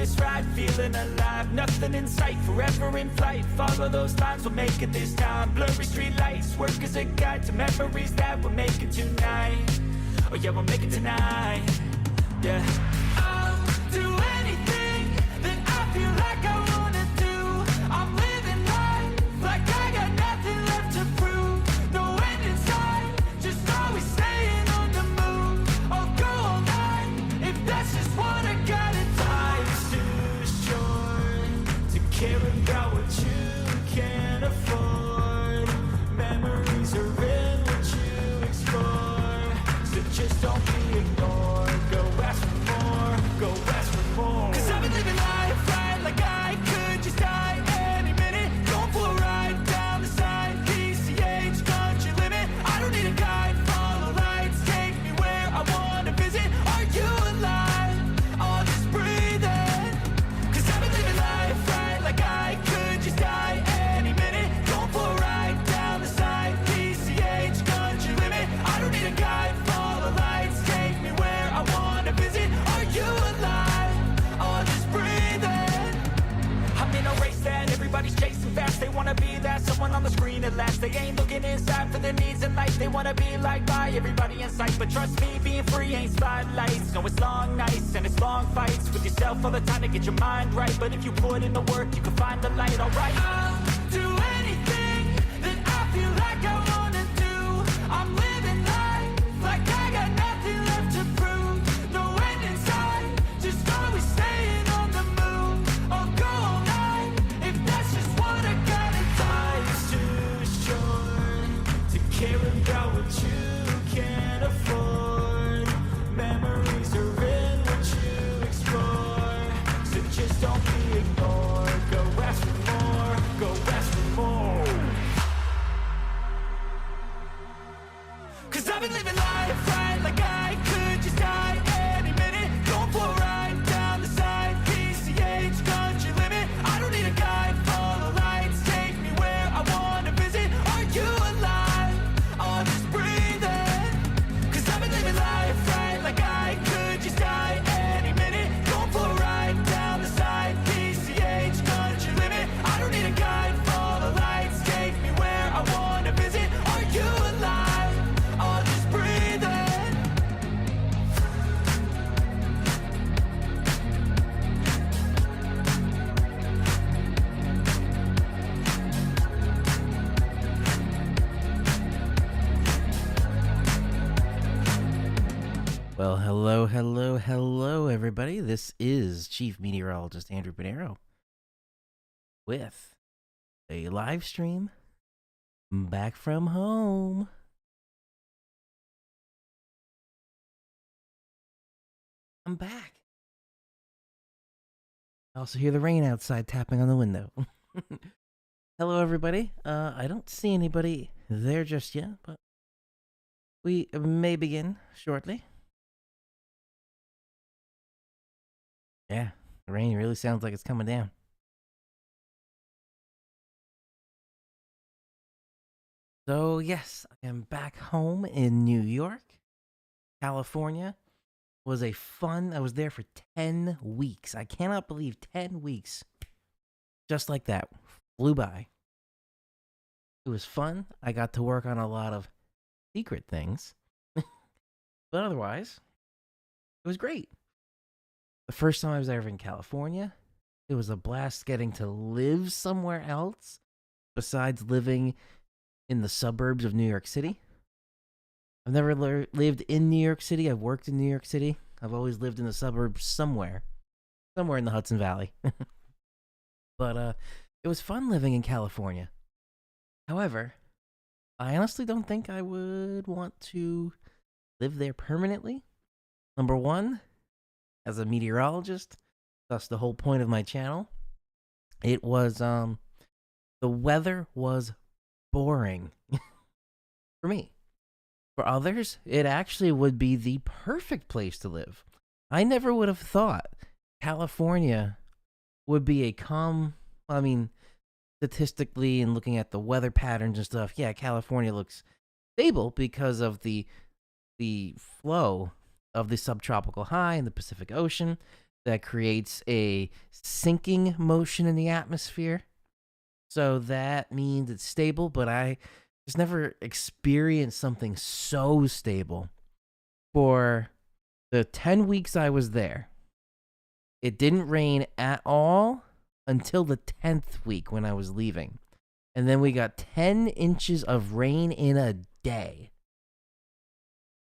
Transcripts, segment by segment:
this ride, feeling alive. Nothing in sight, forever in flight. Follow those lines, we'll make it this time. Blurry street lights, work as a guide to memories that we're making tonight. Oh yeah, we'll make it tonight. Yeah. I'll do anything that I feel like I wanna do. I'm living life like I got nothing left to prove. No end in sight, just always staying on the move. I'll go all night if that's just what I gotta do. Life's too short to care about what you can't afford. Memories are in what you explore, so just don't be ignored. Go ask for more, go ask for more. 'Cause I've been living life right like I could just die any minute. Going for a ride down the side, PCH, country limit. I don't need a guide, follow lights, take me where I wanna visit. Are you alive? Or just breathing? 'Cause I've been living life right like I could just die any minute. Going for a ride down the side, PCH, country limit. I don't need a guide, follow lights, take me where I wanna visit. Are you alive? Or just breathing? I'm in a race that everybody's chasing fast. They wanna be that someone on the screen at last. They ain't looking inside for their needs in life. They wanna be liked by everybody in sight. But trust me, being free ain't spotlights. No, it's long nights and it's long fights with yourself all the time to get your mind right. But if you put in the work, you can find the light, alright? I'll do anything that I feel like I wanna do. I'm living life like I got nothing left to prove. No end in sight, just always staying on the move. I'll go all night if that's just what I gotta do. Life's too short to care about what you can't afford. Memories are in what you explore, so just don't be ignored. Go ask for more, go ask for more. 'Cause I've been living life right like I could just die any minute. Going for a ride down the side, PCH, country limit. I don't need a guide, follow lights, take me where I wanna visit. Are you alive? Or just breathing? 'Cause I've been living life right like I could just die any minute. Going for a ride down the side, PCH, country limit. I don't need a guide, follow lights, take me where I wanna visit. Are you alive? Or just breathing? Well, hello, everybody. This is Chief Meteorologist Andrew Pinero with a live stream back from home. I'm back. I also hear the rain outside tapping on the window. Hello, everybody. I don't see anybody there just yet, but we may begin shortly. Yeah, the rain really sounds like it's coming down. So, yes, I am back home in New York. California was I was there for 10 weeks. I cannot believe 10 weeks. Just like that. Flew by. It was fun. I got to work on a lot of secret things. But otherwise, it was great. The first time I was ever in California, it was a blast getting to live somewhere else besides living in the suburbs of New York City. I've never lived in New York City. I've worked in New York City. I've always lived in the suburbs somewhere in the Hudson Valley. But it was fun living in California. However, I honestly don't think I would want to live there permanently. Number one, as a meteorologist, that's the whole point of my channel. It was, the weather was boring for me. For others, it actually would be the perfect place to live. I never would have thought California would be a statistically and looking at the weather patterns and stuff, yeah, California looks stable because of the flow of the subtropical high in the Pacific Ocean. that creates a sinking motion in the atmosphere. So that means it's stable, but I just never experienced something so stable. For the 10 weeks I was there, it didn't rain at all until the 10th week when I was leaving. And then we got 10 inches of rain in a day,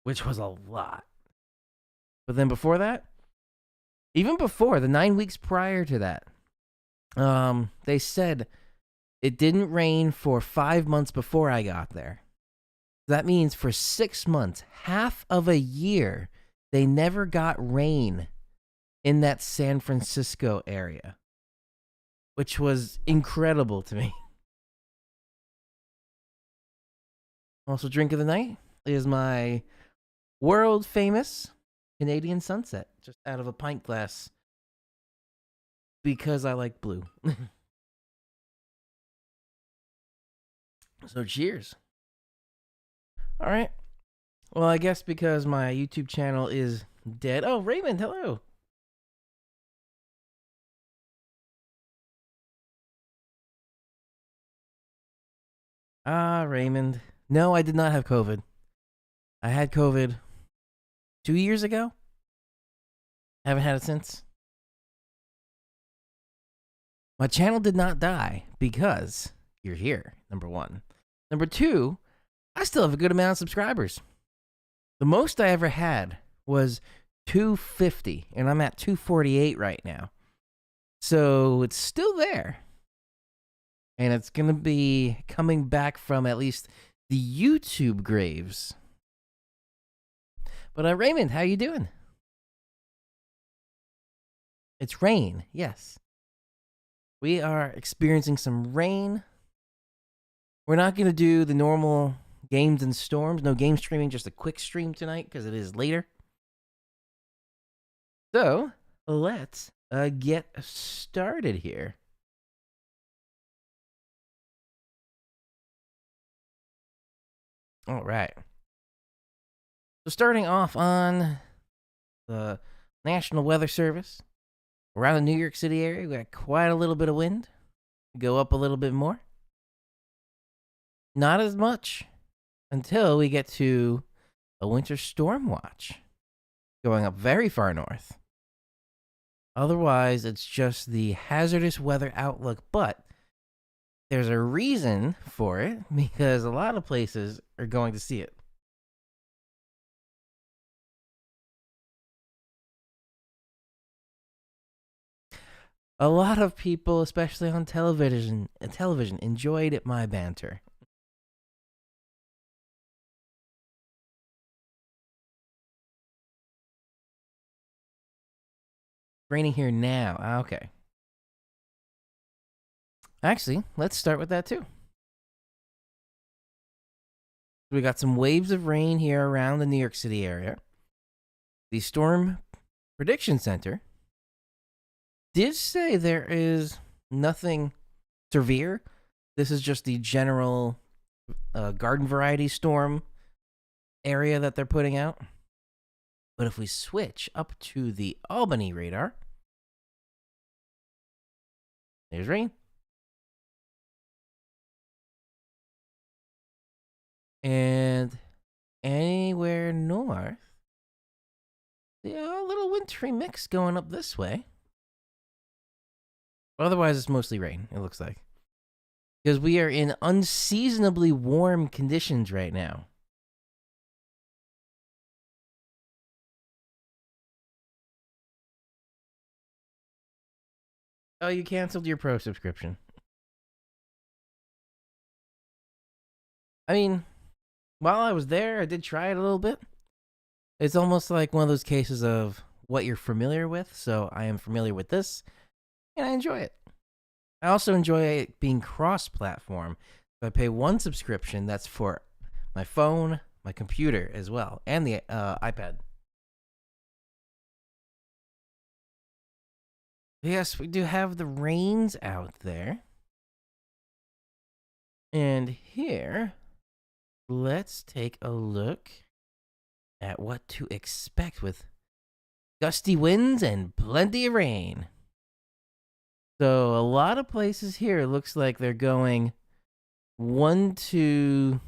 which was a lot. But then before that, even before the 9 weeks prior to that, they said it didn't rain for 5 months before I got there. That means for 6 months, half of a year, they never got rain in that San Francisco area, which was incredible to me. Also, drink of the night is my world famous Canadian sunset, just out of a pint glass, because I like blue. So cheers. All right. Well, I guess because my YouTube channel is dead. Oh, Raymond, hello. Raymond. No, I did not have COVID. I had COVID 2 years ago. Haven't had it since. My channel did not die because you're here, number one. Number two, I still have a good amount of subscribers. The most I ever had was 250, and I'm at 248 right now. So it's still there. And it's going to be coming back from at least the YouTube graves. But Raymond, how you doing? It's rain, yes. We are experiencing some rain. We're not going to do the normal games and storms. No game streaming, just a quick stream tonight because it is later. So, let's get started here. All right. So starting off on the National Weather Service, around the New York City area, we got quite a little bit of wind. Go up a little bit more. Not as much until we get to a winter storm watch, going up very far north. Otherwise, it's just the hazardous weather outlook, but there's a reason for it because a lot of places are going to see it. A lot of people, especially on television, enjoyed my banter. Raining here now. Okay. Actually, let's start with that too. We got some waves of rain here around the New York City area. The Storm Prediction Center did say there is nothing severe. This is just the general garden variety storm area that they're putting out. But if we switch up to the Albany radar, there's rain. And anywhere north, a little wintry mix going up this way. Otherwise, it's mostly rain, it looks like. Because we are in unseasonably warm conditions right now. Oh, you canceled your Pro subscription. I mean, while I was there, I did try it a little bit. It's almost like one of those cases of what you're familiar with. So I am familiar with this, and I enjoy it. I also enjoy it being cross-platform. If I pay one subscription, that's for my phone, my computer as well, and the iPad. Yes, we do have the rains out there. And here, let's take a look at what to expect with gusty winds, and plenty of rain. So a lot of places here looks like they're going 1 to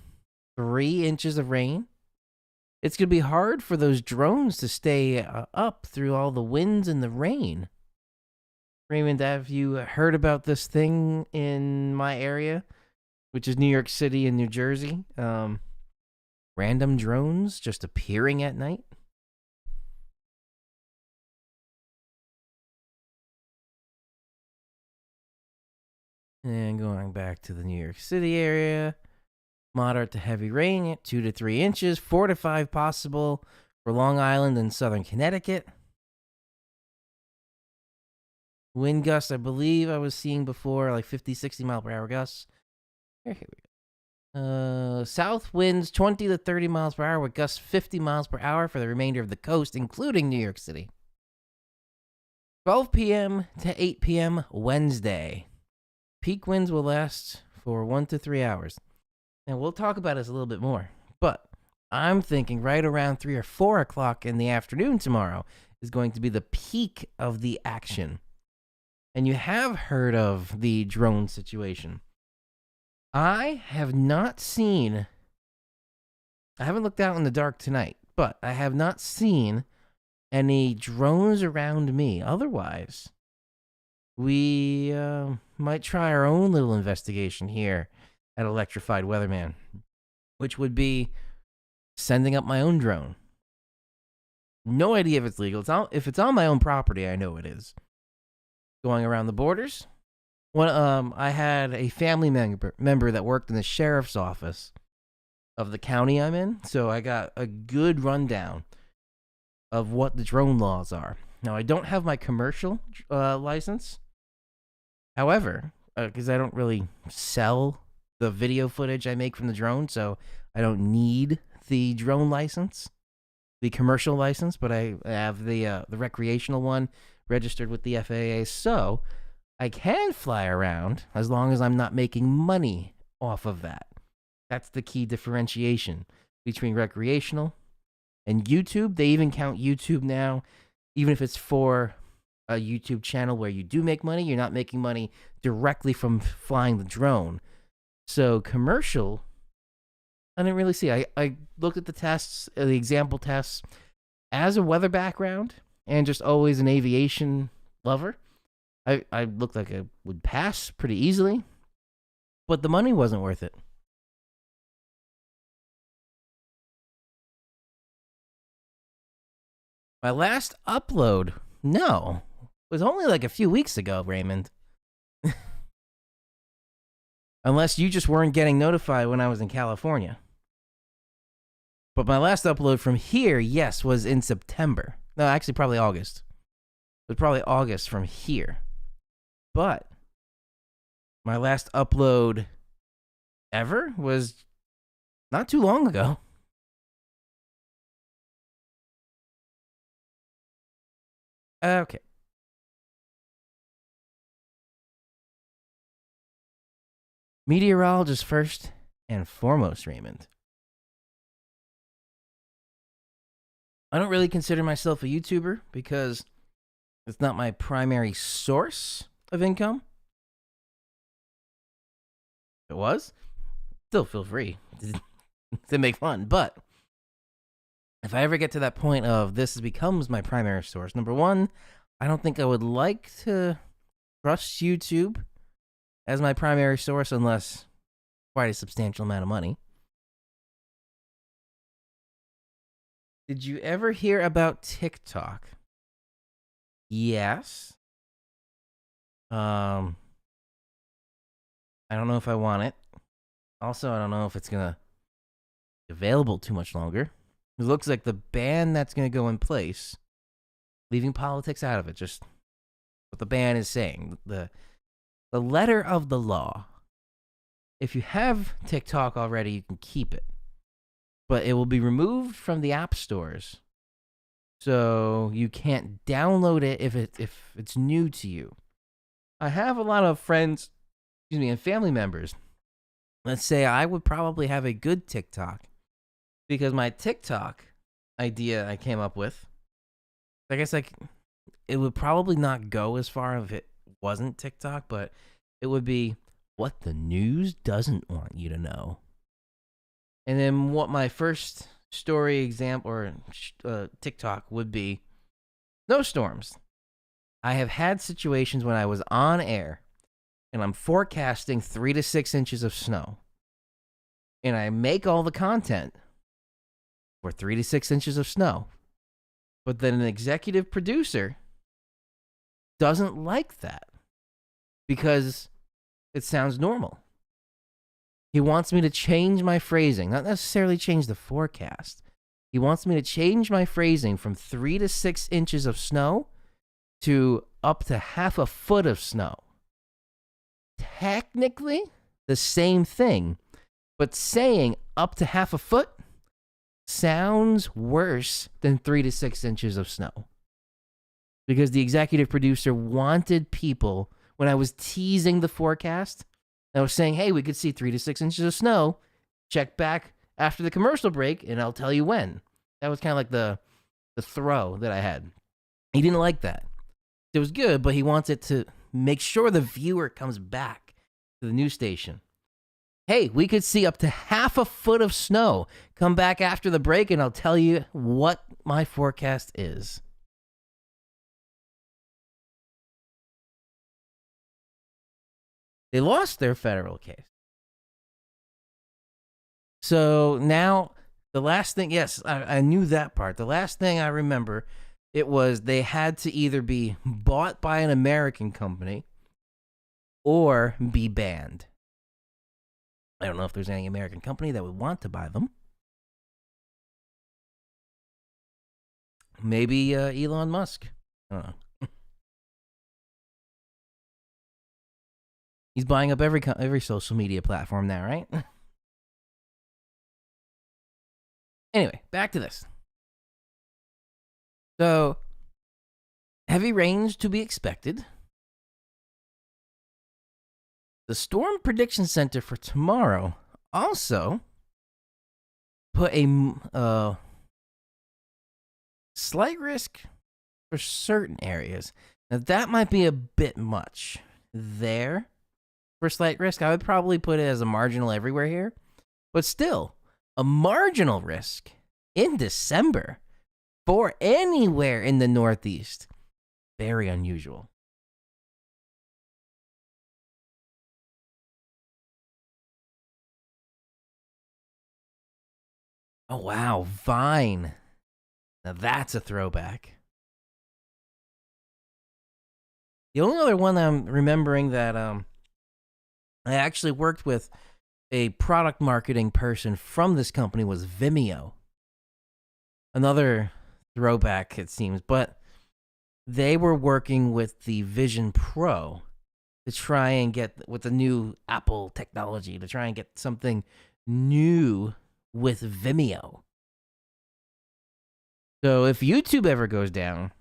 3 inches of rain. It's going to be hard for those drones to stay up through all the winds and the rain. Raymond, have you heard about this thing in my area, which is New York City and New Jersey? Random drones just appearing at night? And going back to the New York City area, moderate to heavy rain, 2 to 3 inches, 4 to 5 possible for Long Island and southern Connecticut. Wind gusts, I believe I was seeing before, like 50, 60 mile per hour gusts. Here we go. South winds 20 to 30 miles per hour with gusts 50 miles per hour for the remainder of the coast, including New York City. 12 p.m. to 8 p.m. Wednesday. Peak winds will last for 1 to 3 hours. And we'll talk about this a little bit more. But I'm thinking right around 3 or 4 o'clock in the afternoon tomorrow is going to be the peak of the action. And you have heard of the drone situation. I have not seen, I haven't looked out in the dark tonight, but I have not seen any drones around me. Otherwise, we might try our own little investigation here at Electrified Weatherman, which would be sending up my own drone. No idea if it's legal. If it's on my own property, I know it is. Going around the borders. I had a family member that worked in the sheriff's office of the county I'm in, so I got a good rundown of what the drone laws are. Now, I don't have my commercial license. However, because I don't really sell the video footage I make from the drone, so I don't need the drone license, the commercial license, but I have the recreational one registered with the FAA, so I can fly around as long as I'm not making money off of that. That's the key differentiation between recreational and YouTube. They even count YouTube now, even if it's for a YouTube channel where you do make money, you're not making money directly from flying the drone. So commercial, I didn't really see. I looked at the tests, the example tests, as a weather background and just always an aviation lover. I looked like I would pass pretty easily, but the money wasn't worth it. My last upload, no, was only like a few weeks ago, Raymond. Unless you just weren't getting notified when I was in California. But my last upload from here, yes, was in September. No, actually probably August. It was probably August from here. But my last upload ever was not too long ago. Okay. Meteorologist first and foremost, Raymond. I don't really consider myself a YouTuber because it's not my primary source of income. If it was, still feel free to make fun. But if I ever get to that point of this becomes my primary source, number one, I don't think I would like to trust YouTube as my primary source unless quite a substantial amount of money. Did you ever hear about TikTok? Yes. I don't know if I want it. Also, I don't know if it's gonna be available too much longer. It looks like the ban that's gonna go in place, leaving politics out of it, just what the ban is saying. The letter of the law. If you have TikTok already, you can keep it. But it will be removed from the app stores. So you can't download it if it's new to you. I have a lot of friends, and family members. Let's say I would probably have a good TikTok because my TikTok idea I came up with I guess like it would probably not go as far if it wasn't TikTok, but it would be what the news doesn't want you to know. And then what my first story example or TikTok would be snowstorms. I have had situations when I was on air and I'm forecasting 3 to 6 inches of snow. And I make all the content for 3 to 6 inches of snow. But then an executive producer doesn't like that because it sounds normal. He wants me to change my phrasing, not necessarily change the forecast. He wants me to change my phrasing from 3 to 6 inches of snow to up to half a foot of snow. Technically, the same thing, but saying up to half a foot sounds worse than 3 to 6 inches of snow. Because the executive producer wanted people, when I was teasing the forecast, I was saying, hey, we could see 3 to 6 inches of snow. Check back after the commercial break, and I'll tell you when. That was kind of like the throw that I had. He didn't like that. It was good, but he wants it to make sure the viewer comes back to the news station. Hey, we could see up to half a foot of snow. Come back after the break, and I'll tell you what my forecast is. They lost their federal case. So now, the last thing, yes, I knew that part. The last thing I remember, it was they had to either be bought by an American company or be banned. I don't know if there's any American company that would want to buy them. Maybe Elon Musk. I don't know. He's buying up every social media platform now, right? Anyway, back to this. So, heavy rains to be expected. The Storm Prediction Center for tomorrow also put a slight risk for certain areas. Now, that might be a bit much there for slight risk. I would probably put it as a marginal everywhere here. But still, a marginal risk in December for anywhere in the Northeast. Very unusual. Oh, wow. Vine. Now that's a throwback. The only other one I'm remembering that I actually worked with a product marketing person from this company was Vimeo. Another throwback, it seems, but they were working with the Vision Pro to try and get, with the new Apple technology, to try and get something new with Vimeo. So if YouTube ever goes down,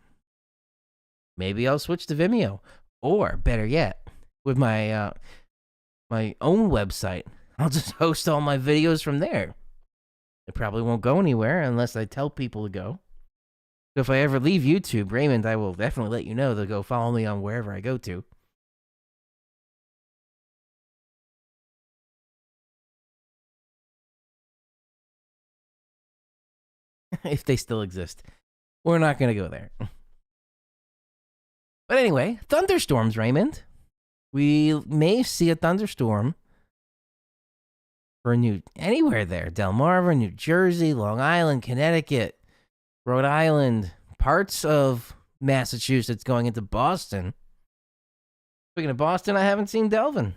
maybe I'll switch to Vimeo. Or better yet, with my my own website, I'll just host all my videos from there. It probably won't go anywhere unless I tell people to go. So if I ever leave YouTube, Raymond, I will definitely let you know to go follow me on wherever I go to. If they still exist. We're not going to go there. But anyway, thunderstorms, Raymond. We may see a thunderstorm for anywhere there. Delmarva, New Jersey, Long Island, Connecticut, Rhode Island, parts of Massachusetts going into Boston. Speaking of Boston, I haven't seen Delvin.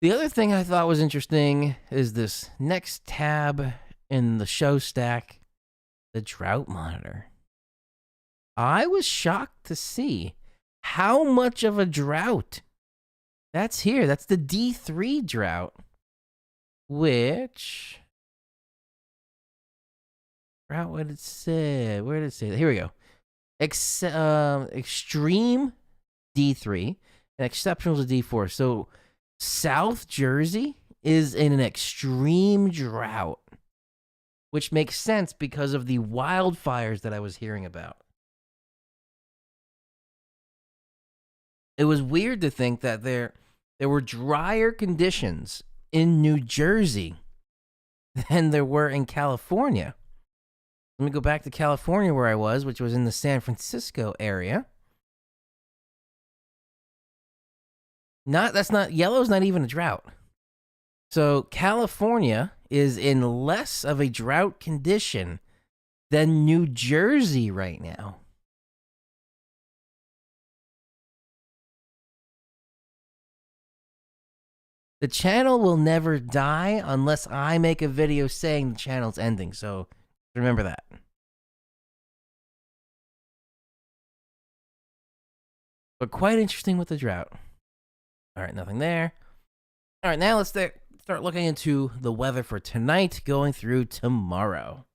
The other thing I thought was interesting is this next tab in the show stack, the drought monitor. I was shocked to see how much of a drought that's here. That's the D3 drought, which drought. What did it say? Where did it say? Here we go. Extreme D3 and exceptional to D4. So South Jersey is in an extreme drought, which makes sense because of the wildfires that I was hearing about. It was weird to think that there were drier conditions in New Jersey than there were in California. Let me go back to California where I was, which was in the San Francisco area. Yellow's not even a drought. So California is in less of a drought condition than New Jersey right now. The channel will never die unless I make a video saying the channel's ending, so remember that. But quite interesting with the drought. All right, nothing there. All right, now let's start looking into the weather for tonight going through tomorrow.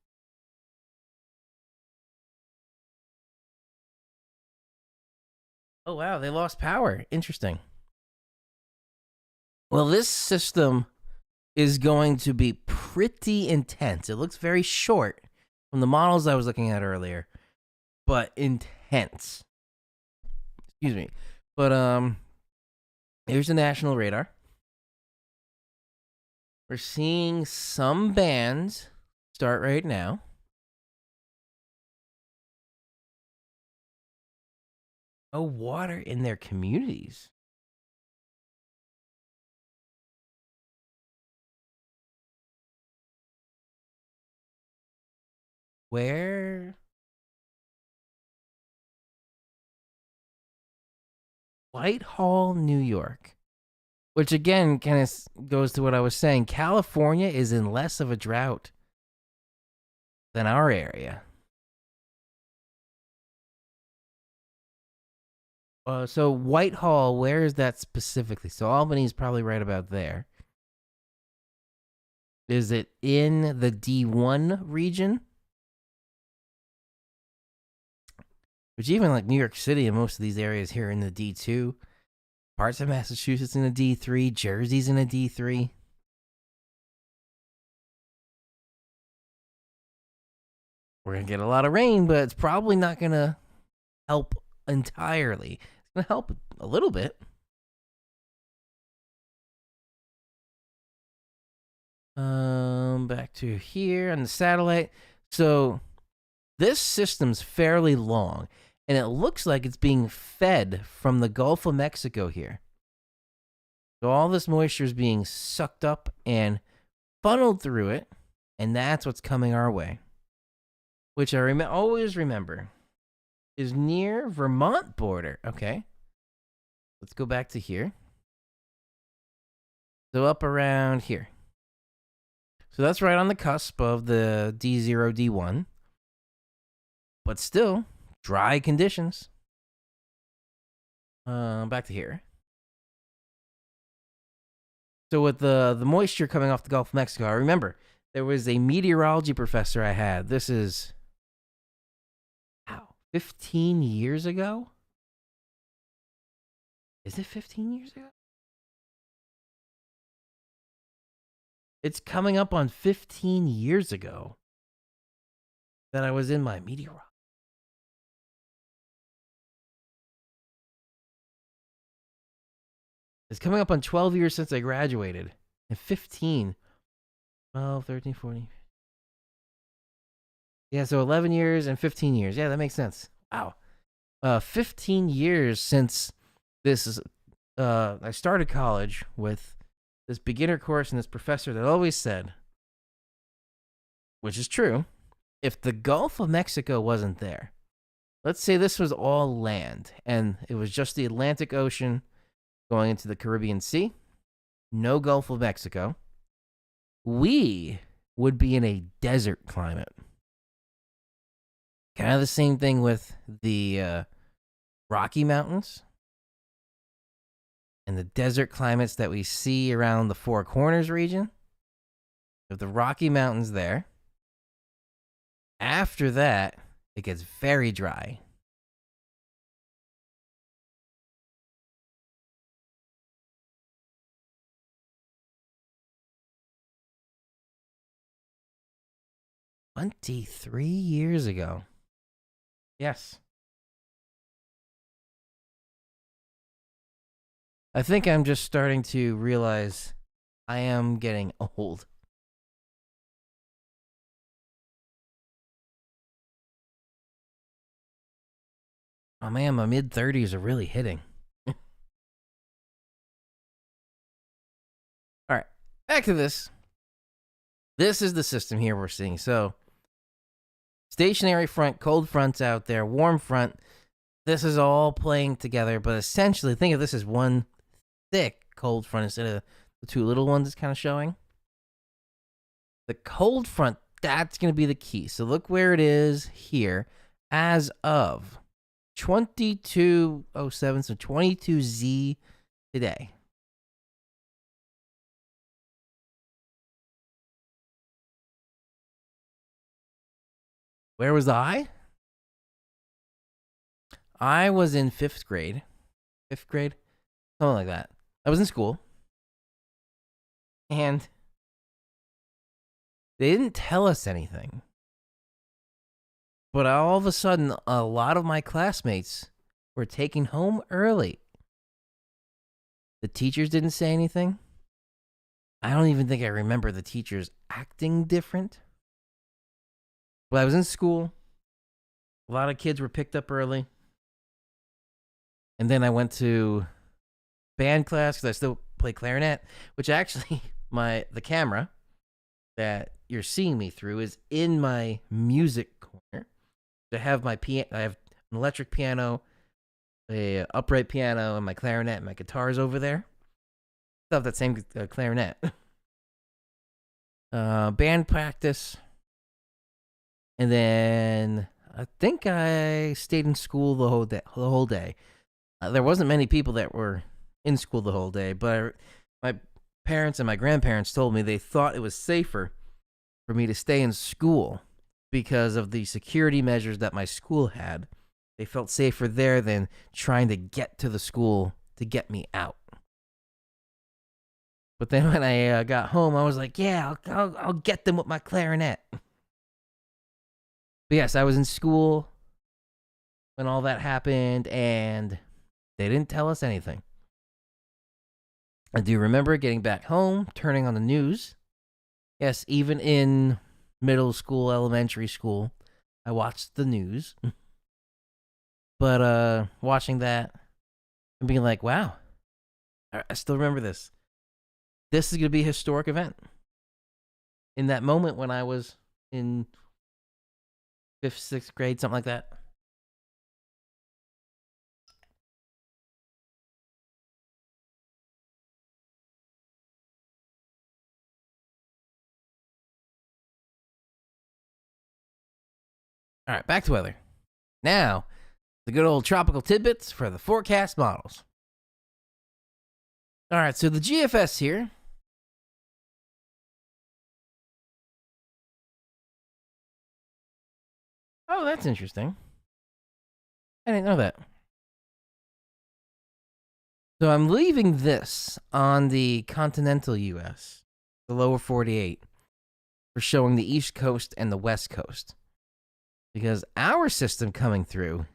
Oh, wow, they lost power. Interesting. Well, this system is going to be pretty intense. It looks very short from the models I was looking at earlier, but intense. Excuse me. But here's the national radar. We're seeing some bands start right now. Oh, water in their communities. Where? Whitehall, New York. Which again kind of goes to what I was saying. California is in less of a drought than our area. So Whitehall, where is that specifically? So Albany's probably right about there. Is it in the D1 region? Which even like New York City and most of these areas here in the D2. Parts of Massachusetts in a D3. Jersey's in a D3. We're going to get a lot of rain, but it's probably not going to help entirely. It's going to help a little bit. Back to here on the satellite. So this system's fairly long, and it looks like it's being fed from the Gulf of Mexico here. So all this moisture is being sucked up and funneled through it, and that's what's coming our way. Which I always remember is near Vermont border. Okay. Let's go back to here. So up around here. So that's right on the cusp of the D0, D1. But still, dry conditions. Back to here. So with the moisture coming off the Gulf of Mexico, I remember there was a meteorology professor I had. This is 15 years ago? Is it 15 years ago? It's coming up on 15 years ago that I was in my meteorology. It's coming up on 12 years since I graduated. And 15. 12, 13, 14. Yeah, so 11 years and 15 years. Yeah, that makes sense. Wow. 15 years since this is... I started college with this beginner course and this professor that always said, which is true, if the Gulf of Mexico wasn't there, let's say this was all land and it was just the Atlantic Ocean going into the Caribbean Sea, no Gulf of Mexico, we would be in a desert climate. Kind of the same thing with the Rocky Mountains and the desert climates that we see around the Four Corners region. With the Rocky Mountains there. After that, it gets very dry. 23 years ago. Yes. I think I'm just starting to realize I am getting old. Oh man, my mid 30s are really hitting. All right, back to this. This is the system here we're seeing. So, stationary front, cold fronts out there, warm front. This is all playing together, but essentially, think of this as one thick cold front instead of the two little ones it's kind of showing. The cold front, that's going to be the key. So, look where it is here as of 2207, so 22Z today. Where was I? I was in fifth grade, something like that. I was in school, and they didn't tell us anything. But all of a sudden, a lot of my classmates were taken home early. The teachers didn't say anything. I don't even think I remember the teachers acting different. But I was in school. A lot of kids were picked up early. And then I went to band class because I still play clarinet, which actually the camera that you're seeing me through is in my music corner. I have I have an electric piano, a upright piano, and my clarinet and my guitars over there. I have that same clarinet. Band practice. And then I think I stayed in school the whole day. There wasn't many people that were in school the whole day, but my parents and my grandparents told me they thought it was safer for me to stay in school because of the security measures that my school had. They felt safer there than trying to get to the school to get me out. But then when I got home, I was like, yeah, I'll get them with my clarinet. But yes, I was in school when all that happened, and they didn't tell us anything. I do remember getting back home, turning on the news. Yes, even in middle school, elementary school, I watched the news. But watching that and being like, wow, I still remember this. This is going to be a historic event. In that moment when I was in 5th, 6th grade, something like that. All right, back to weather. Now, the good old tropical tidbits for the forecast models. All right, so the GFS here. Oh, that's interesting. I didn't know that. So I'm leaving this on the continental U.S., the lower 48, for showing the East Coast and the West Coast. Because our system coming through,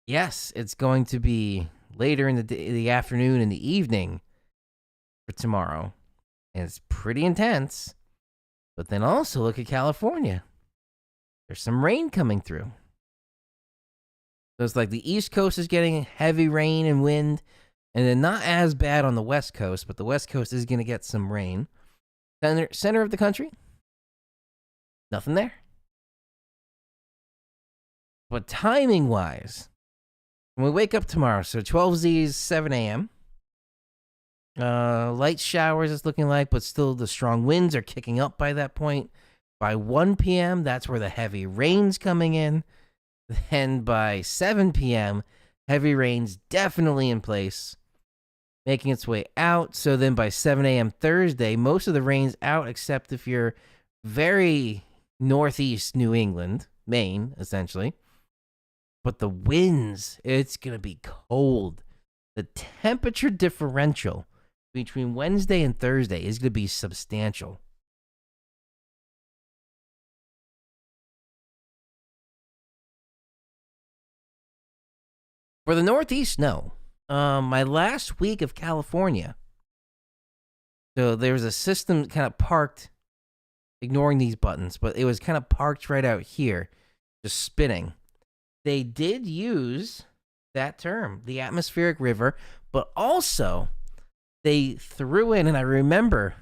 yes, it's going to be later in the afternoon and the evening for tomorrow. And it's pretty intense. But then also look at California. There's some rain coming through. So it's like the East Coast is getting heavy rain and wind. And then not as bad on the West Coast, but the West Coast is going to get some rain. Center of the country, nothing there. But timing-wise, when we wake up tomorrow, so 12Z is 7 a.m. Light showers it's looking like, but still the strong winds are kicking up by that point. By 1 p.m., that's where the heavy rain's coming in. Then by 7 p.m., heavy rain's definitely in place, making its way out. So then by 7 a.m. Thursday, most of the rain's out, except if you're very northeast New England, Maine, essentially. But the winds, it's going to be cold. The temperature differential between Wednesday and Thursday is going to be substantial. For the Northeast, no. My last week of California, so there was a system kind of parked, ignoring these buttons, but it was kind of parked right out here, just spinning. They did use that term, the atmospheric river, but also they threw in, and I remember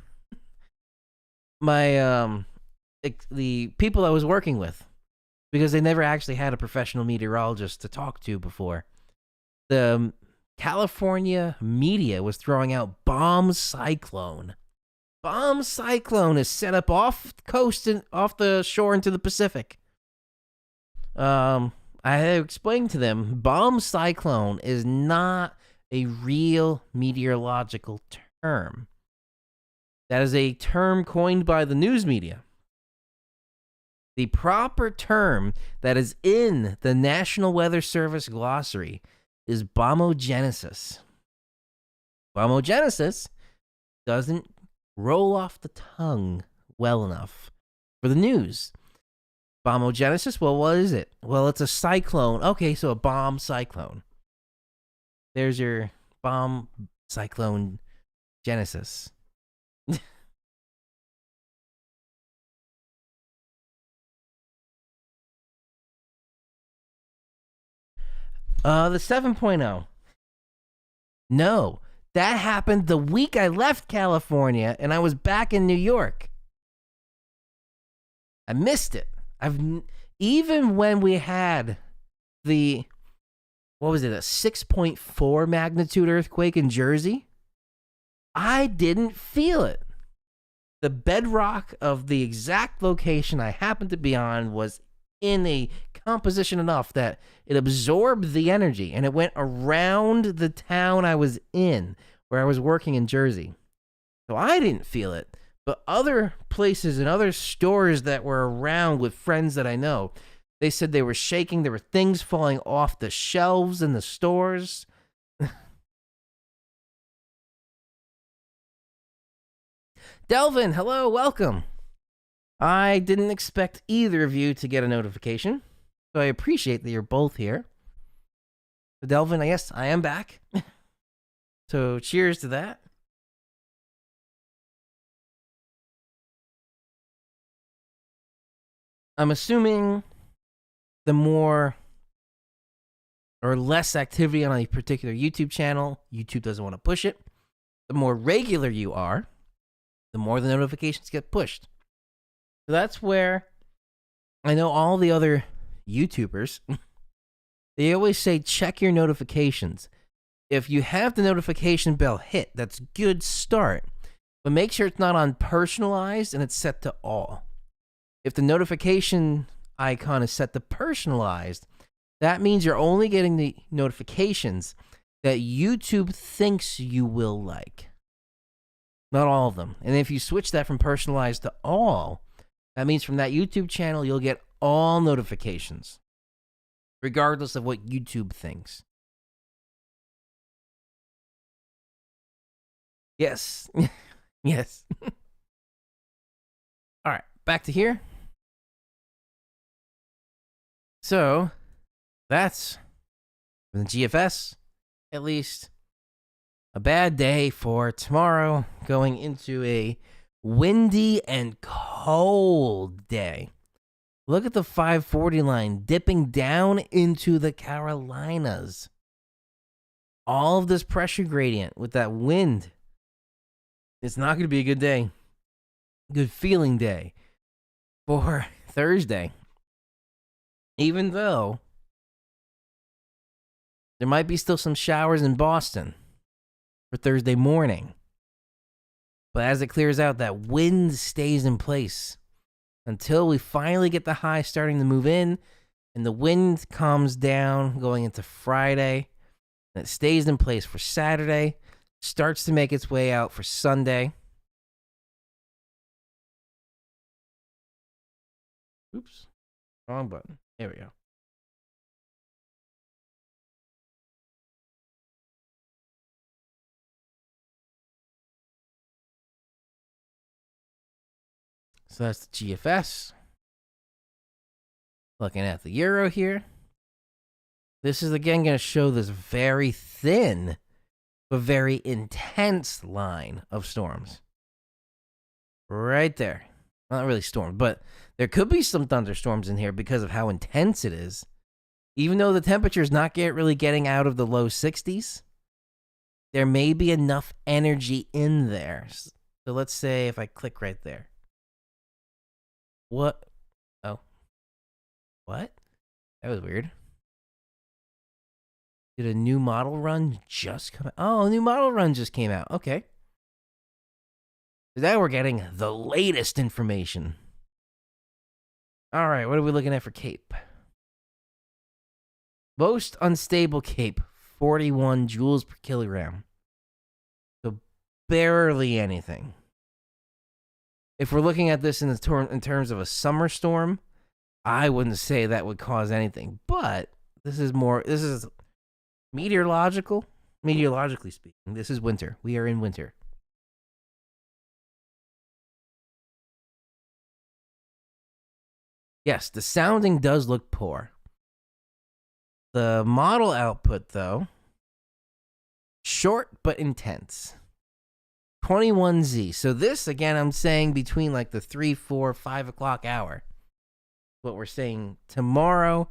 my the people I was working with, because they never actually had a professional meteorologist to talk to before. The California media was throwing out bomb cyclone. Bomb cyclone is set up off coast and off the shore into the Pacific. I had explained to them, bomb cyclone is not a real meteorological term. That is a term coined by the news media. The proper term that is in the National Weather Service glossary is bombogenesis. Bombogenesis doesn't roll off the tongue well enough for the news. Bombogenesis, well, what is it? Well, it's a cyclone. Okay, so a bomb cyclone. There's your bomb cyclone genesis. The 7.0. No, that happened the week I left California and I was back in New York. I missed it. Even when we had the, what was it, a 6.4 magnitude earthquake in Jersey, I didn't feel it. The bedrock of the exact location I happened to be on was in a composition enough that it absorbed the energy and it went around the town I was in, where I was working in Jersey. So I didn't feel it, but other places and other stores that were around with friends that I know, they said they were shaking. There were things falling off the shelves in the stores. Delvin, hello, welcome. I didn't expect either of you to get a notification, so I appreciate that you're both here. So Delvin, I guess I am back. So cheers to that. I'm assuming the more or less activity on a particular YouTube channel, YouTube doesn't want to push it. The more regular you are, the more the notifications get pushed. So that's where I know all the other YouTubers, they always say check your notifications. If you have the notification bell hit, that's good start. But make sure it's not on personalized and it's set to all. If the notification icon is set to personalized, that means you're only getting the notifications that YouTube thinks you will like. Not all of them. And if you switch that from personalized to all, that means from that YouTube channel, you'll get all notifications, regardless of what YouTube thinks. Yes. Yes. All right, back to here. So, that's, for the GFS, at least, a bad day for tomorrow, going into a windy and cold day. Look at the 540 line dipping down into the Carolinas. All of this pressure gradient with that wind. It's not going to be a good day. Good feeling day for Thursday. Even though there might be still some showers in Boston for Thursday morning. But as it clears out, that wind stays in place until we finally get the high starting to move in and the wind calms down going into Friday. And it stays in place for Saturday, starts to make its way out for Sunday. Oops, wrong button. There we go. So that's the GFS. Looking at the euro here. This is again going to show this very thin but very intense line of storms. Right there. Not really storms, but there could be some thunderstorms in here because of how intense it is. Even though the temperature is not really getting out of the low 60s, there may be enough energy in there. So let's say if I click right there. What? Oh. What? That was weird. Did a new model run just come out? Oh, a new model run just came out. Okay. So now we're getting the latest information. All right, what are we looking at for CAPE? Most unstable CAPE, 41 joules per kilogram. So barely anything. If we're looking at this in terms of a summer storm, I wouldn't say that would cause anything. But this is meteorologically speaking. This is winter. We are in winter. Yes, the sounding does look poor. The model output, though, short but intense. 21Z. So this, again, I'm saying between like the 3, 4, 5 o'clock hour. What we're saying tomorrow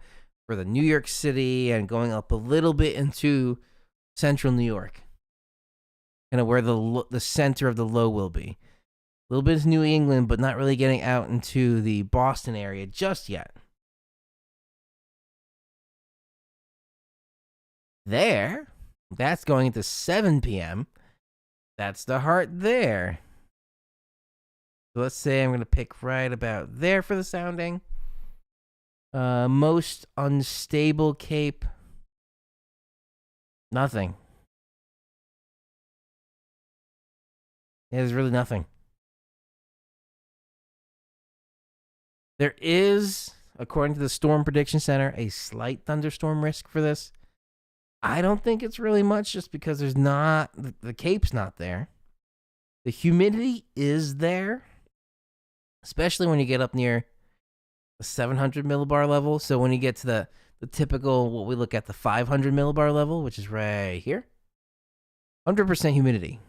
for the New York City and going up a little bit into central New York. Kind of where the center of the low will be. A little bit into New England, but not really getting out into the Boston area just yet. There, that's going into 7 p.m. That's the heart there. So let's say I'm going to pick right about there for the sounding. Most unstable CAPE. Nothing. There's really nothing. There is, according to the Storm Prediction Center, a slight thunderstorm risk for this. I don't think it's really much just because there's not, the CAPE's not there. The humidity is there, especially when you get up near the 700 millibar level. So when you get to the typical, what we look at, the 500 millibar level, which is right here, 100% humidity.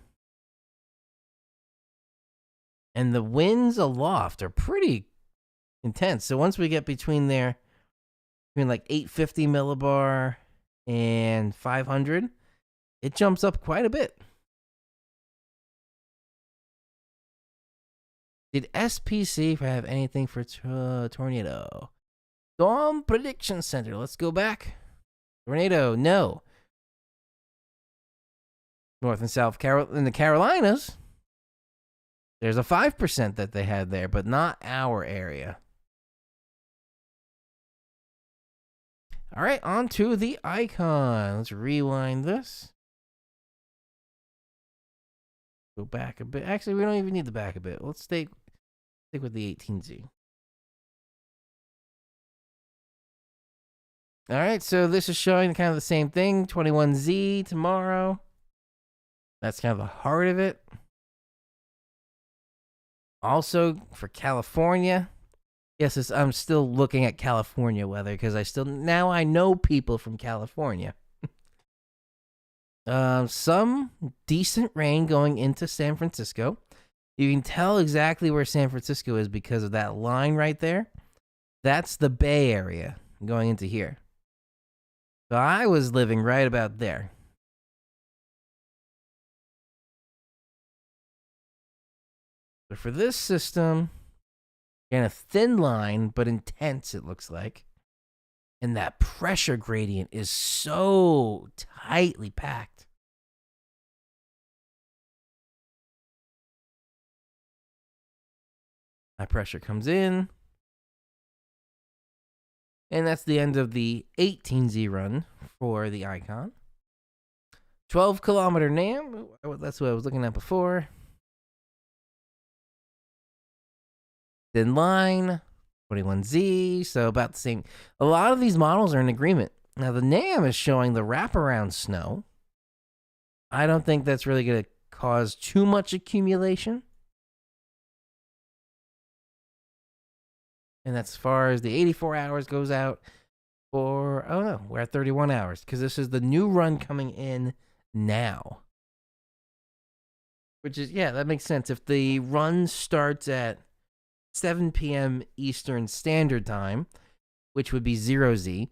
And the winds aloft are pretty intense. So once we get between there, between like 850 millibar and 500, it jumps up quite a bit. Did SPC have anything for tornado? Storm Prediction Center. Let's go back. Tornado, no. North and South in the Carolinas, there's a 5% that they had there, but not our area. All right, on to the icon. Let's rewind this. Go back a bit. Actually, we don't even need the back a bit. Let's stick with the 18Z. All right, so this is showing kind of the same thing. 21Z tomorrow. That's kind of the heart of it. Also for California. Yes, I'm still looking at California weather because now I know people from California. Some decent rain going into San Francisco. You can tell exactly where San Francisco is because of that line right there. That's the Bay Area going into here. So I was living right about there. But for this system, again, a thin line, but intense, it looks like. And that pressure gradient is so tightly packed. High pressure comes in. And that's the end of the 18Z run for the icon. 12-kilometer NAM. That's what I was looking at before. Thin line. 21Z. So about the same. A lot of these models are in agreement. Now, the NAM is showing the wraparound snow. I don't think that's really going to cause too much accumulation. And that's as far as the 84 hours goes out. Or, oh no, we're at 31 hours because this is the new run coming in now. Which is, yeah, that makes sense. If the run starts at 7 p.m. Eastern Standard Time, which would be 0Z,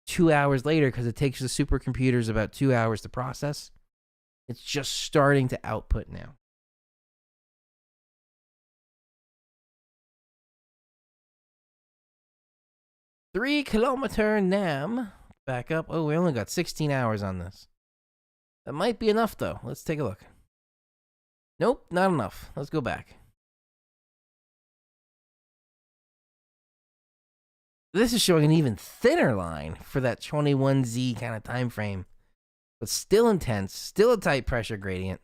2 hours later, because it takes the supercomputers about 2 hours to process, it's just starting to output now. Three-kilometer NAM. Back up. Oh, we only got 16 hours on this. That might be enough, though. Let's take a look. Nope, not enough. Let's go back. This is showing an even thinner line for that 21Z kind of time frame. But still intense, still a tight pressure gradient.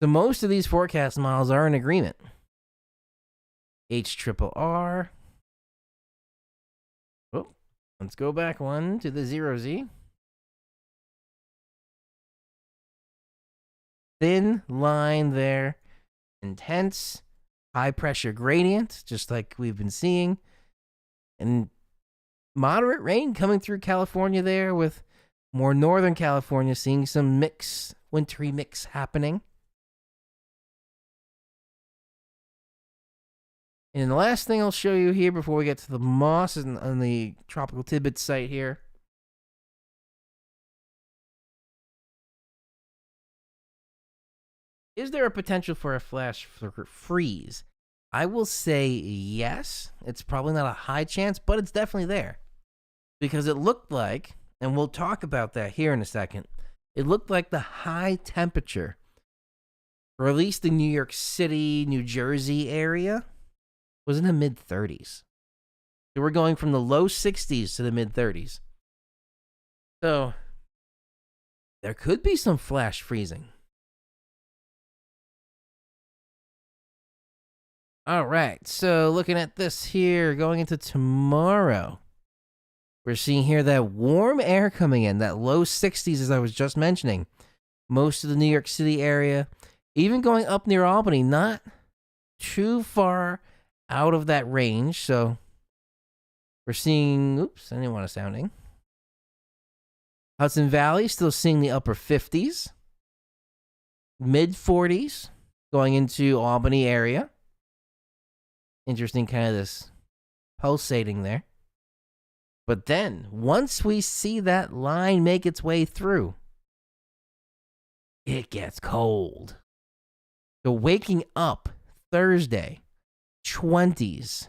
So most of these forecast models are in agreement. HRRR. Oh, let's go back one to the 0Z. Thin line there. Intense, high pressure gradient, just like we've been seeing. And moderate rain coming through California there, with more northern California seeing some wintry mix happening. And the last thing I'll show you here before we get to the moss on the Tropical Tidbits site here. Is there a potential for a flash freeze? I will say yes. It's probably not a high chance, but it's definitely there. Because it looked like, and we'll talk about that here in a second, it looked like the high temperature, or at least the New York City, New Jersey area, was in the mid-30s. So we're going from the low 60s to the mid-30s. So there could be some flash freezing. All right, so looking at this here, going into tomorrow, we're seeing here that warm air coming in, that low 60s, as I was just mentioning. Most of the New York City area, even going up near Albany, not too far out of that range. So we're seeing, oops, I didn't want a sounding. Hudson Valley, still seeing the upper 50s, mid 40s, going into Albany area. Interesting, kind of this pulsating there. But then, once we see that line make its way through, it gets cold. So waking up Thursday, 20s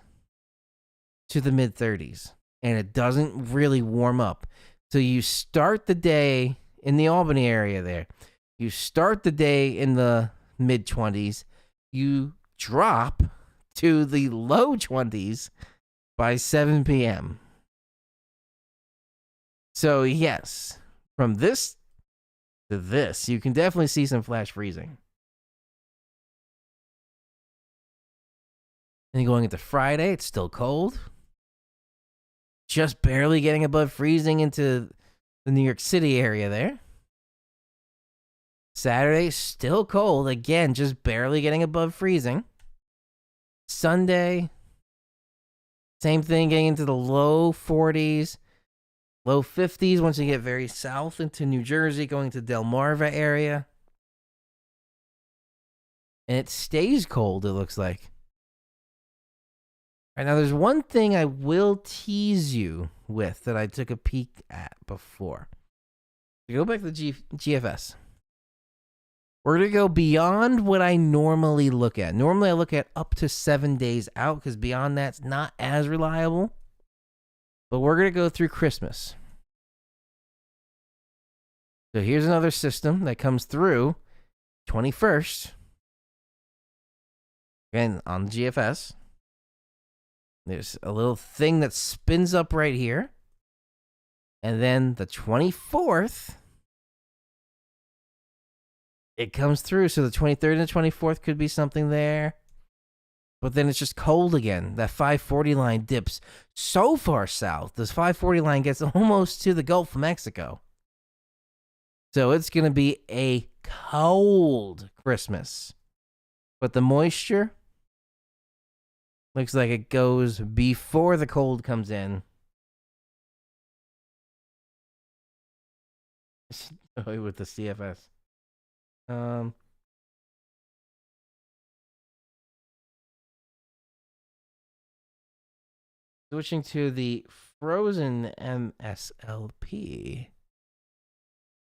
to the mid 30s, and it doesn't really warm up. So you start the day in the Albany area there. You start the day in the mid 20s. You drop to the low 20s by 7 p.m. So, yes, from this to this, you can definitely see some flash freezing. And going into Friday, it's still cold. Just barely getting above freezing into the New York City area there. Saturday, still cold. Again, just barely getting above freezing. Sunday, same thing, getting into the low 40s, low 50s once you get very south into New Jersey, going to Delmarva area. And it stays cold, it looks like. All right, now there's one thing I will tease you with that I took a peek at before. So go back to the GFS. We're going to go beyond what I normally look at. Normally, I look at up to 7 days out because beyond that's not as reliable. But we're going to go through Christmas. So here's another system that comes through 21st. Again, on the GFS. There's a little thing that spins up right here. And then the 24th. It comes through, so the 23rd and the 24th could be something there. But then it's just cold again. That 540 line dips so far south. This 540 line gets almost to the Gulf of Mexico. So it's going to be a cold Christmas. But the moisture looks like it goes before the cold comes in. With the CFS. Um, Switching to the Frozen MSLP.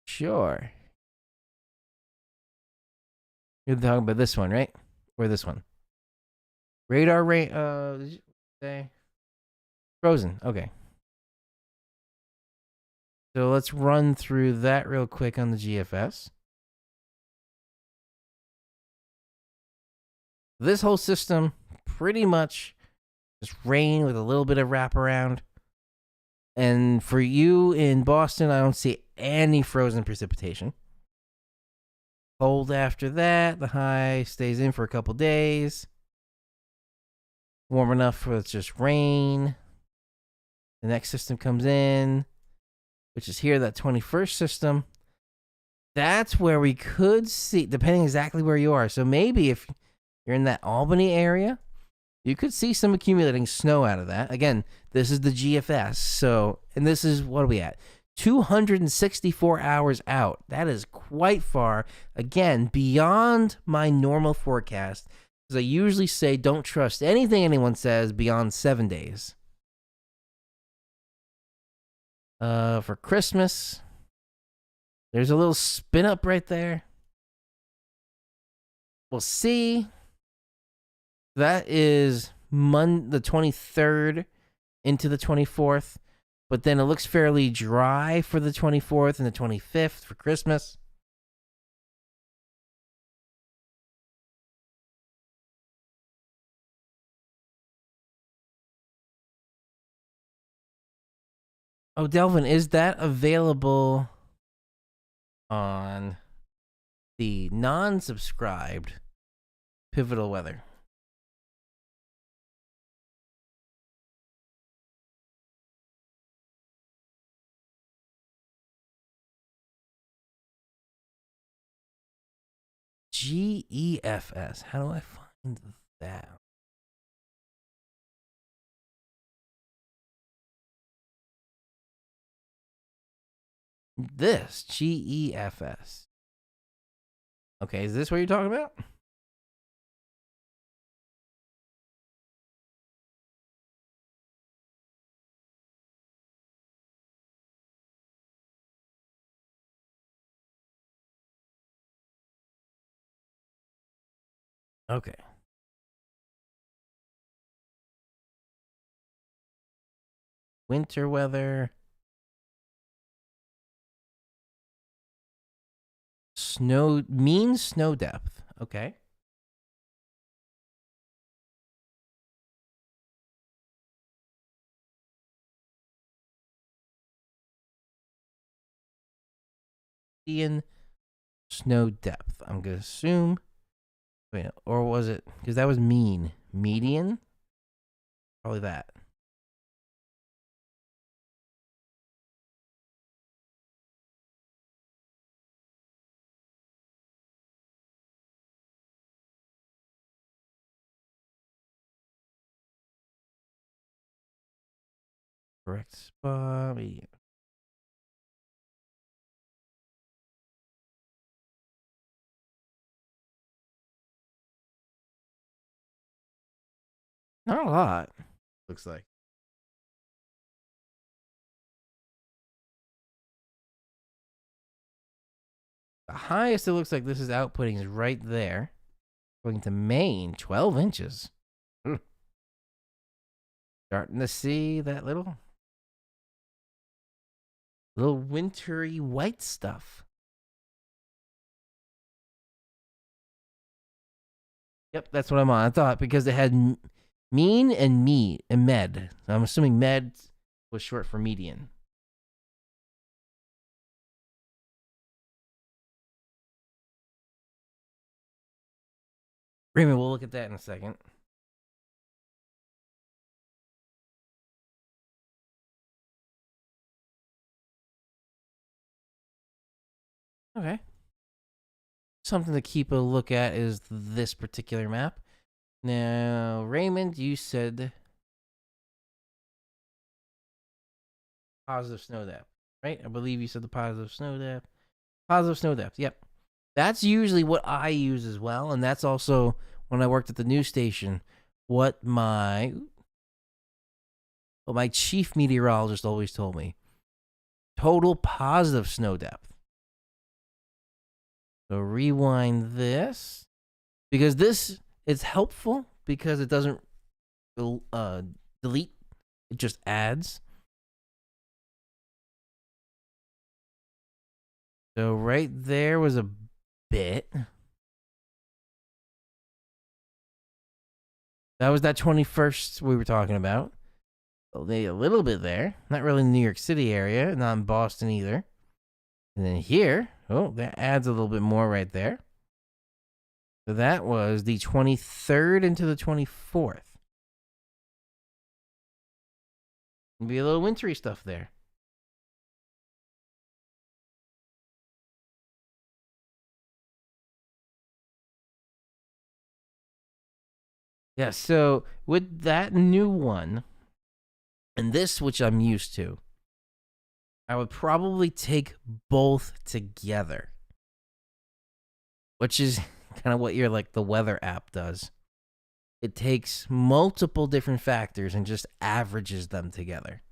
Sure. You're talking about this one, right? Or this one? Radar rate. Did you say Frozen? Okay. So let's run through that real quick on the GFS. This whole system pretty much just rain with a little bit of wraparound. And for you in Boston, I don't see any frozen precipitation. Cold after that. The high stays in for a couple days. Warm enough for it's just rain. The next system comes in, which is here, that 21st system. That's where we could see, depending exactly where you are. So maybe if you're in that Albany area, you could see some accumulating snow out of that. Again, this is the GFS. So, and this is, what are we at? 264 hours out. That is quite far. Again, beyond my normal forecast. Because I usually say don't trust anything anyone says beyond 7 days. For Christmas, there's a little spin up right there. We'll see. That is the 23rd into the 24th. But then it looks fairly dry for the 24th and the 25th for Christmas. Oh, Delvin, is that available on the non-subscribed Pivotal Weather? GEFS. How do I find that? This GEFS. Okay, is this what you're talking about? Okay. Winter weather. Mean snow depth. Okay. Median snow depth. I'm going to assume. Wait, or was it? Because that was mean. Median? Probably that. Correct spot. Median. Not a lot. Looks like. The highest it looks like this is outputting is right there. Going to Maine, 12 inches. Starting to see that little wintry white stuff. Yep, that's what I'm on. I thought because they had mean and med. So I'm assuming med was short for median. Raymond, we'll look at that in a second. Okay. Something to keep a look at is this particular map. Now, Raymond, you said positive snow depth, right? I believe you said the positive snow depth. Positive snow depth. Yep. That's usually what I use as well, and that's also when I worked at the news station. What my chief meteorologist always told me: total positive snow depth. So rewind this because this is helpful because it doesn't delete; it just adds. So right there was a bit. That was that 21st we were talking about. A little bit there. Not really in the New York City area, not in Boston either. And then here, that adds a little bit more right there. So that was the 23rd into the 24th. Be a little wintry stuff there. Yeah, so with that new one, and this, which I'm used to, I would probably take both together, which is kind of what the weather app does. It takes multiple different factors and just averages them together.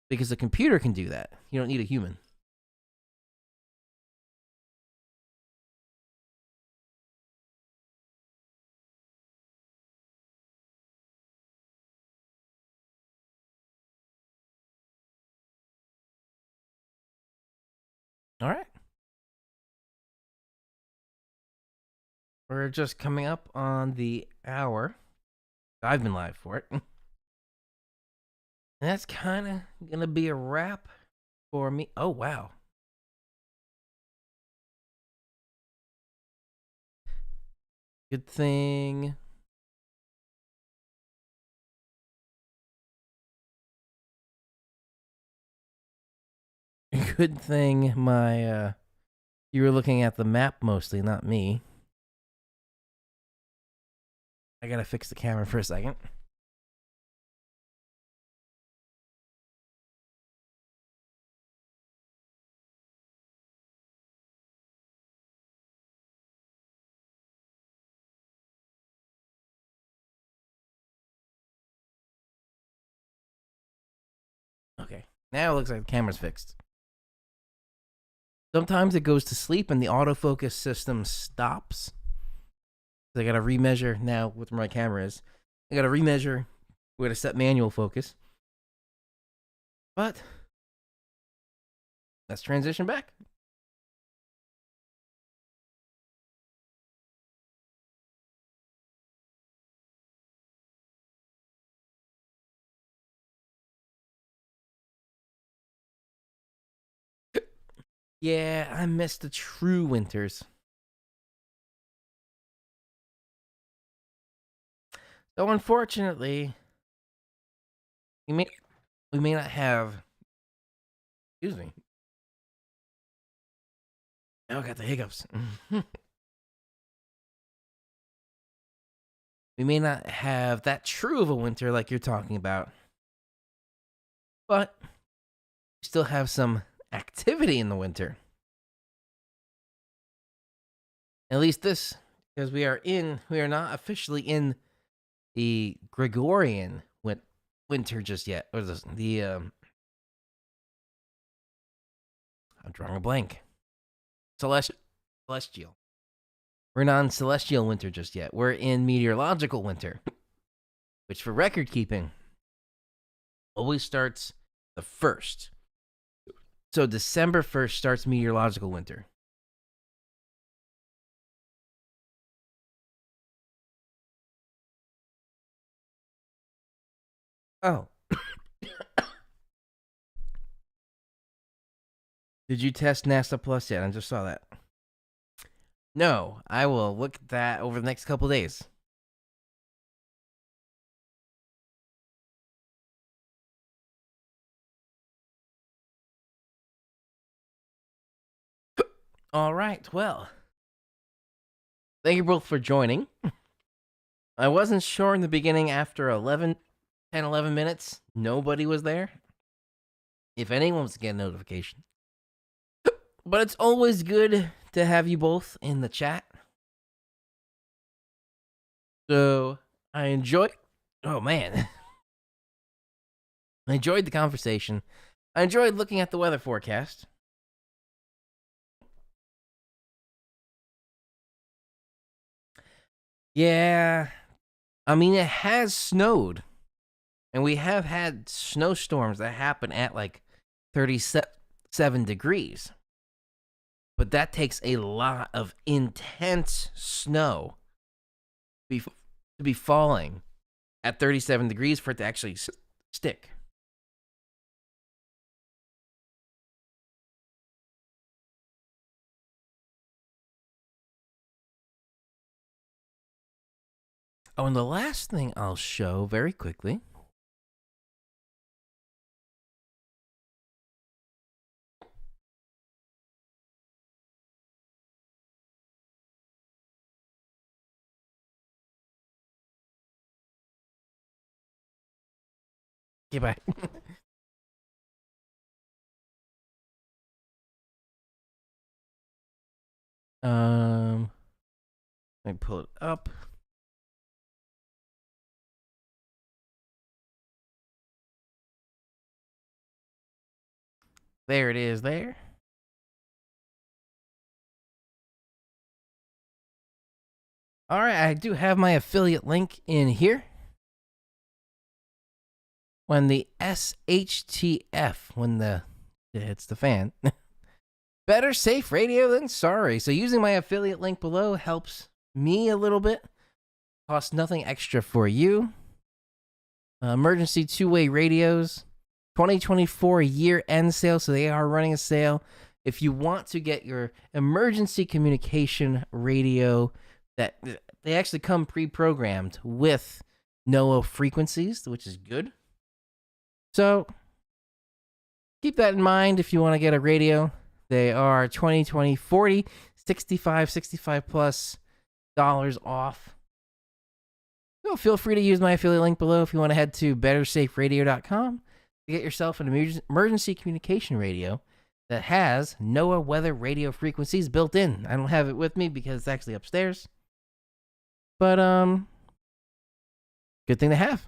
Because the computer can do that. You don't need a human. All right. We're just coming up on the hour. I've been live for it. And that's kind of going to be a wrap for me. Oh, wow. Good thing. Good thing you were looking at the map mostly, not me. I gotta fix the camera for a second. Okay, now it looks like the camera's fixed. Sometimes it goes to sleep and the autofocus system stops. I gotta remeasure now with where my camera is. I gotta remeasure. We're gonna set manual focus. But let's transition back. Yeah, I missed the true winters. So unfortunately, we may not have. Excuse me. Oh, I got the hiccups. We may not have that true of a winter like you're talking about, but we still have some activity in the winter. At least this, because we are not officially in the Gregorian winter just yet. Or I'm drawing a blank. Celestial. We're not in celestial winter just yet. We're in meteorological winter, which for record keeping always starts the 1st. So December 1st starts meteorological winter. Oh. Did you test NASA Plus yet? I just saw that. No, I will look at that over the next couple days. All right, well. Thank you both for joining. I wasn't sure in the beginning after 11 minutes, nobody was there. if anyone wants to get a notification. But it's always good to have you both in the chat. So I enjoy. Oh man, I enjoyed the conversation. I enjoyed looking at the weather forecast. Yeah, I mean it has snowed, and we have had snowstorms that happen at like 37 degrees. But that takes a lot of intense snow to be falling at 37 degrees for it to actually stick. Oh, and the last thing I'll show very quickly. Okay, bye. Let me pull it up. There it is there. All right, I do have my affiliate link in here. When the SHTF, it's the fan. Better safe radio than sorry. So using my affiliate link below helps me a little bit. Costs nothing extra for you. Emergency two-way radios. 2024 year-end sale, so they are running a sale. If you want to get your emergency communication radio, that they actually come pre-programmed with NOAA frequencies, which is good. So keep that in mind if you want to get a radio. They are 20, 40, 65 plus dollars off. So feel free to use my affiliate link below if you want to head to bettersaferadio.com to get yourself an emergency communication radio that has NOAA weather radio frequencies built in. I don't have it with me because it's actually upstairs. But good thing to have.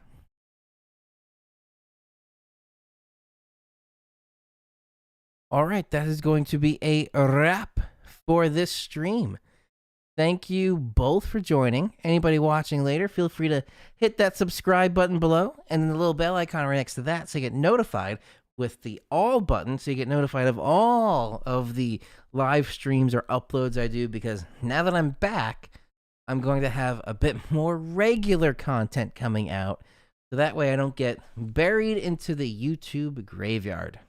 All right, that is going to be a wrap for this stream. Thank you both for joining. Anybody watching later, feel free to hit that subscribe button below and then the little bell icon right next to that so you get notified with the all button so you get notified of all of the live streams or uploads I do, because now that I'm back, I'm going to have a bit more regular content coming out so that way I don't get buried into the YouTube graveyard.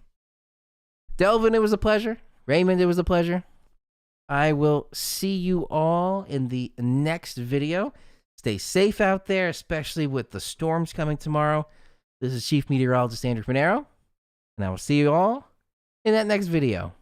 Delvin, it was a pleasure. Raymond, it was a pleasure. I will see you all in the next video. Stay safe out there, especially with the storms coming tomorrow. This is Chief Meteorologist Andrew Finero, and I will see you all in that next video.